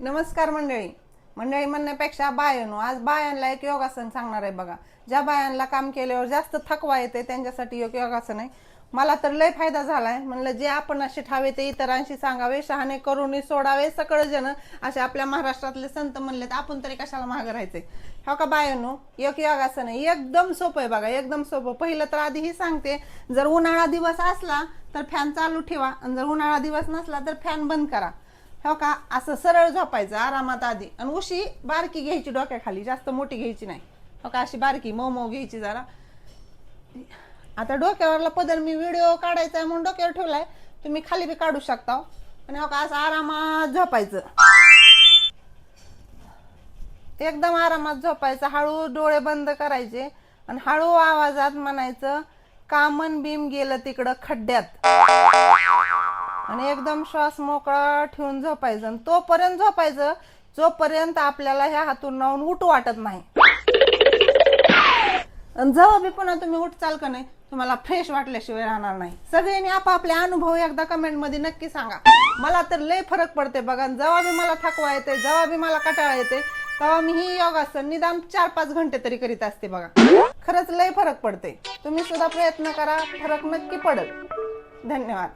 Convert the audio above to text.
नमस्कार मंडळी. मंडळी म्हणण्यापेक्षा बायांनो, आज बायांना एक योगासन सांगणार आहे बघा. ज्या बायांना काम केल्यावर जास्त थकवा येते त्यांच्यासाठी एक योगासन आहे. मला तर लय फायदा झालाय. म्हणलं जे आपण असे ठावे ते इतरांशी सांगावे, शहाणे करून सोडावे सकळ जन, असे आपल्या महाराष्ट्रातले संत म्हणलेत. आपण तरी कशाला मागं राहायचंय. हो का बायांनो, एक योगासन आहे, एकदम सोपं आहे बघा, एकदम सोपं. पहिलं तर आधी ही सांगते, जर उन्हाळा दिवस असला तर फॅन चालू ठेवा आणि जर उन्हाळा दिवस नसला तर फॅन बंद करा. हो का, असं सरळ झोपायचं आरामात आधी. आणि उशी बारकी घ्यायची डोक्याखाली, जास्त मोठी घ्यायची नाही. हो का, अशी बारकी मऊ घ्यायची जरा. आता डोक्यावरला पदर मी व्हिडिओ काढायचा आहे म्हणून डोक्यावर ठेवलाय, तुम्ही खाली बी काढू शकता. आणि हो का, असं आरामात झोपायचं, एकदम आरामात झोपायचं. हळू डोळे बंद करायचे आणि हळू आवाजात म्हणायचं, कामन बीम गेलं तिकडं खड्ड्यात. आणि एकदम श्वास मोकळा ठेवून झोपायचं. आणि तोपर्यंत झोपायचं जोपर्यंत आपल्याला ह्या हातून नावून उठू वाटत नाही. आणि जेव्हा बी पुन्हा तुम्ही उठचाल का नाही, तुम्हाला फ्रेश वाटल्याशिवाय राहणार नाही. सगळ्यांनी आपापले अनुभव एकदा कमेंट मध्ये नक्की सांगा. मला तर लय फरक पडते बघा. जेव्हा बी मला थकवा येते, जेव्हा बी मला कंटाळा येते, तेव्हा मी ही योगासन निदान 4-5 घंटे तरी करीत असते बघा. खरंच लय फरक पडते. तुम्ही सुद्धा प्रयत्न करा, फरक नक्की पडेल. धन्यवाद.